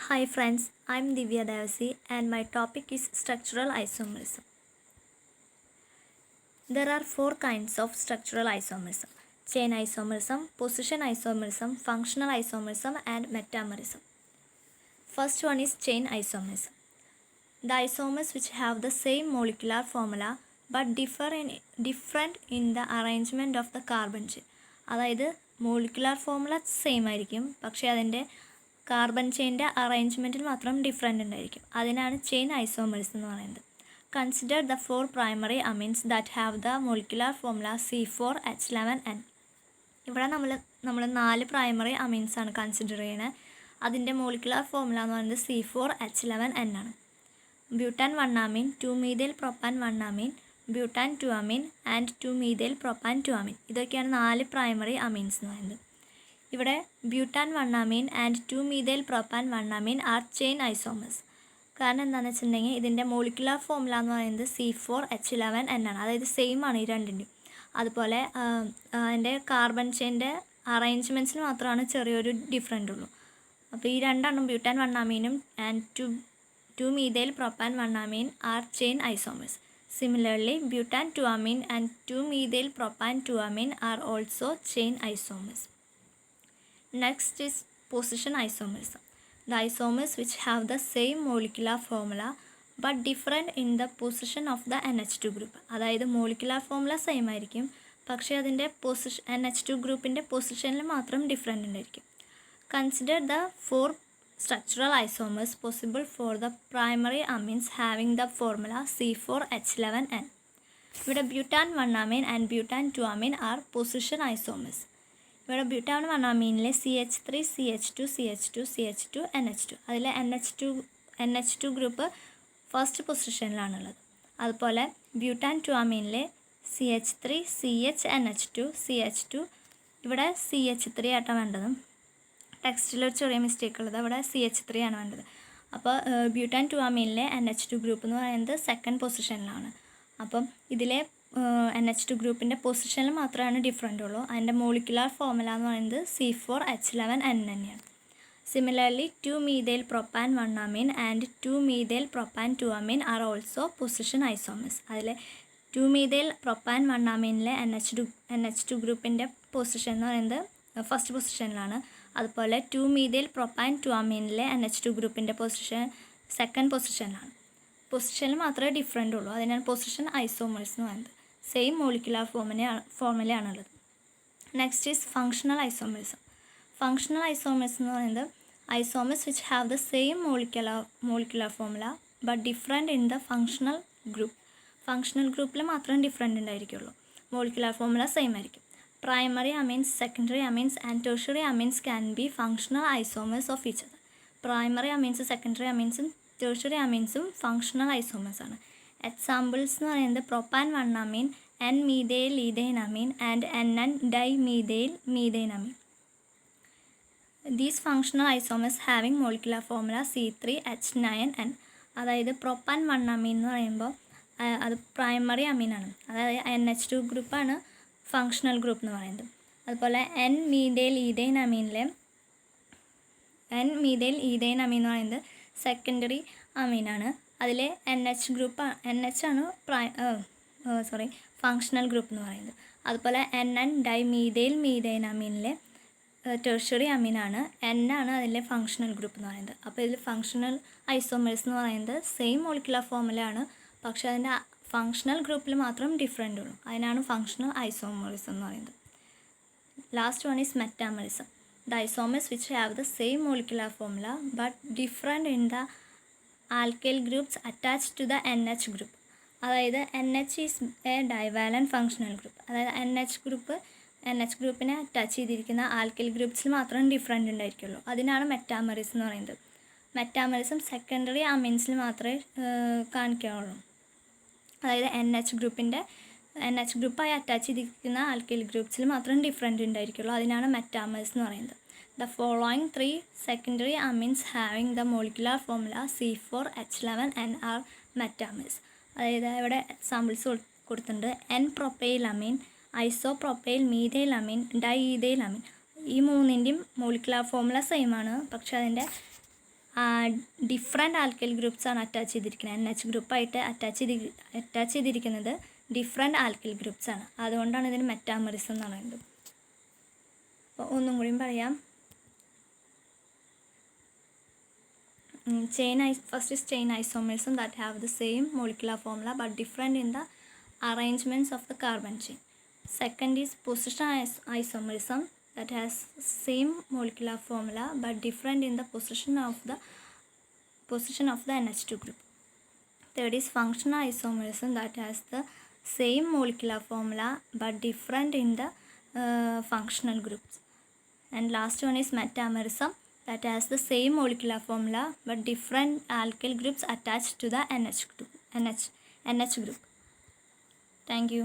Hi friends, I'm Divya Devasi and my topic is structural isomerism. There are four kinds of structural isomerism: chain isomerism, position isomerism, functional isomerism, and metamerism. First one is chain isomerism. The isomers which have the same molecular formula but different in the arrangement of the carbon chain. അതായത് molecular formula same ആയിരിക്കും, പക്ഷേ അതിൻ്റെ carbon ചെയിൻ്റെ അറേഞ്ച്മെൻറ്റിൽ മാത്രം different ഉണ്ടായിരിക്കും. അതിനാണ് chain isomers എന്ന് പറയുന്നത്. Consider the for primary amines that have the molecular formula C4H11N. ഇവിടെ നമ്മൾ 4 പ്രൈമറി അമീൻസാണ് കൺസിഡർ ചെയ്യുന്നത്. അതിൻ്റെ മോളിക്കുലാർ ഫോർമുല എന്ന് പറയുന്നത് C4H11N ആണ്. Butane 1 amine, 2-methyl propan 1 amine, butane 2 amine and 2-methyl propan 2 amine. ഇതൊക്കെയാണ് 4 പ്രൈമറി അമീൻസ് എന്ന് പറയുന്നത്. ഇവിടെ butan 1 amine and 2-methyl propan 1 amine are chain isomers. കാരണം എന്താണെന്ന് വെച്ചിട്ടുണ്ടെങ്കിൽ ഇതിൻ്റെ മോളിക്കുലാർ ഫോർമുല എന്ന് പറയുന്നത് C4H11N ആണ്. അതായത് സെയിം ആണ് ഈ രണ്ടിൻ്റെയും. അതുപോലെ അതിൻ്റെ കാർബൺ ചെയിൻ്റെ അറേഞ്ച്മെൻറ്റ്സിന് മാത്രമാണ് ചെറിയൊരു ഡിഫറൻ്റ് ഉള്ളൂ. അപ്പോൾ ഈ രണ്ടെണ്ണം butane 1 amine and 2-methyl propan 1 amine are chain isomers. Similarly, butan 2 amine and 2-methyl propan 2 amine are also chain isomers. Next is position isomerism. The isomers which have the same molecular formula but different in the position of the NH2 group. അതായത് molecular formula same ആയിരിക്കും, പക്ഷേ അതിൻ്റെ NH2 ഗ്രൂപ്പിൻ്റെ പൊസിഷനിൽ മാത്രം different ഉണ്ടായിരിക്കും. Consider the four structural isomers possible for the primary amines having the formula C4H11N. ഇവിടെ butan 1 amine and butane 2 amine are position isomers. ഇവിടെ butan 1 amine CH3, CH2, CH2, CH2, NH2. അതിൽ NH2 group first പൊസിഷനിലാണുള്ളത്. അതുപോലെ butane 2 amine CH3, CH, NH2, CH2. ഇവിടെ CH3 ആയിട്ടാണ് വേണ്ടതും. ടെക്സ്റ്റിലൊരു ചെറിയ mistake ഉള്ളത്, അവിടെ CH3 ആണ് വേണ്ടത്. അപ്പോൾ ബ്യൂട്ടാൻ 2 amine NH2 ഗ്രൂപ്പ് എന്ന് പറയുന്നത് സെക്കൻഡ് പൊസിഷനിലാണ്. അപ്പം ഇതിലെ NH2 ഗ്രൂപ്പിൻ്റെ പൊസിഷനിൽ മാത്രമാണ് ഡിഫറെൻ്റ് ഉള്ളൂ. അതിൻ്റെ മോളിക്കുലാർ ഫോർമുല എന്ന് പറയുന്നത് C4H11N തന്നെയാണ്. Similarly 2-methyl propan 1 amine and 2-methyl propan 2 amine are also position isomers. അതിൽ 2-methyl propan 1 amine NH2 ഗ്രൂപ്പിൻ്റെ പൊസിഷൻ എന്ന് പറയുന്നത് ഫസ്റ്റ് പൊസിഷനിലാണ്. അതുപോലെ 2-methyl propan 2 amine NH2 ഗ്രൂപ്പിൻ്റെ പൊസിഷൻ സെക്കൻഡ് പൊസിഷനിലാണ്. പൊസിഷനിൽ മാത്രമേ ഡിഫറെൻ്റ് ഉള്ളൂ. അതിനാണ് പൊസിഷൻ ഐസോമേഴ്സ് എന്ന് പറയുന്നത്. സെയിം മോളിക്കുലാർ ഫോർമുലയാണുള്ളത്. Next is functional isomers. Functional isomers എന്ന് പറയുന്നത് isomers which have the same molecular formula but different in the functional group. Functional ഗ്രൂപ്പിൽ മാത്രമേ ഡിഫറെൻ്റ് ഉണ്ടായിരിക്കുള്ളൂ. മോളിക്കുലാർ ഫോർമുല സെയിം ആയിരിക്കും. Primary amines, secondary amines and tertiary amines can be functional isomers of each other. Primary amines, secondary amines, tertiary amines functional isomers ആണ്. Examples എന്ന് പറയുന്നത് propan 1 amine, N-methyl ethane amine and N-dimethyl methane amine. These functional isomers having molecular formula C3H9N. അതായത് propan 1 amine എന്ന് പറയുമ്പോൾ അത് primary അമീനാണ്. അതായത് NH2 ഗ്രൂപ്പാണ് functional group എന്ന് പറയുന്നത്. അതുപോലെ N-methyl ethane amine എന്ന് പറയുന്നത് സെക്കൻഡറി അമീനാണ്. അതിൽ NH ആണ് ഫങ്ഷണൽ ഗ്രൂപ്പ് എന്ന് പറയുന്നത്. അതുപോലെ N-dimethyl methane amine ടെർഷ്യറി അമീനാണ്. ആണ് അതിലെ ഫങ്ഷണൽ ഗ്രൂപ്പ് എന്ന് പറയുന്നത്. അപ്പോൾ ഇതിൽ ഫങ്ഷണൽ ഐസോമേഴ്സ് എന്ന് പറയുന്നത് സെയിം മോളിക്കുലാർ ഫോർമുലയാണ്, പക്ഷേ അതിൻ്റെ ഫങ്ഷണൽ ഗ്രൂപ്പിൽ മാത്രം ഡിഫറെൻ്റ് ഉള്ളൂ. അതിനാണ് ഫങ്ഷണൽ ഐസോമറിസം എന്ന് പറയുന്നത്. Last one is metamerism. The isomers which have the same molecular formula but different in the alkyl groups attach to the NH group. അതായത് NH is a divalent functional group. അതായത് NH ഗ്രൂപ്പിനെ attach ചെയ്തിരിക്കുന്ന alkyl ഗ്രൂപ്പ്സിൽ മാത്രം different ഉണ്ടായിരിക്കുള്ളൂ. അതിനാണ് metamerism എന്ന് പറയുന്നത്. Metamerism secondary അമീൻസിൽ മാത്രമേ കാണിക്കാവുള്ളൂ. അതായത് NH ഗ്രൂപ്പായി അറ്റാച്ച് ചെയ്തിരിക്കുന്ന ആൽക്കൈൽ ഗ്രൂപ്പ്സിൽ മാത്രം ഡിഫറെൻ്റ് ഉണ്ടായിരിക്കുള്ളൂ. അതിനാണ് മെറ്റാമേഴ്സ് എന്ന് പറയുന്നത്. The following 3 secondary amines having the molecular formula C4H11N are metamers. അതായത് ഇവിടെ എക്സാമ്പിൾസ് കൊടുത്തിട്ടുണ്ട്. N-propyl amine, isopropyl methyl amine, di ethyl amine. ഈ മൂന്നിൻ്റെയും മോളിക്കുലാർ ഫോർമുല സെയിം ആണ്, പക്ഷേ അതിൻ്റെ ഡിഫറെൻറ്റ് ആൽക്കൈൽ ഗ്രൂപ്പ്സ് ആണ് അറ്റാച്ച് ചെയ്തിരിക്കുന്നത്. NH ഗ്രൂപ്പായിട്ട് അറ്റാച്ച് ചെയ്തിരിക്കുന്നത് ഡിഫറെൻറ്റ് ആൽക്കൈൽ ഗ്രൂപ്പ്സ് ആണ്. അതുകൊണ്ടാണ് ഇതിന് മെറ്റാമറിസം എന്ന് പറയുന്നത്. അപ്പോൾ ഒന്നും കൂടിയും പറയാം. First is chain isomerism that have the same molecular formula but different in the arrangements of the carbon chain. Second is position isomerism that has same molecular formula but different in the position of the NH2 group. Third is functional isomerism that has the same molecular formula but different in the functional groups. And last one is metamerism that has the same molecular formula but different alkyl groups attached to the NH group. Thank you.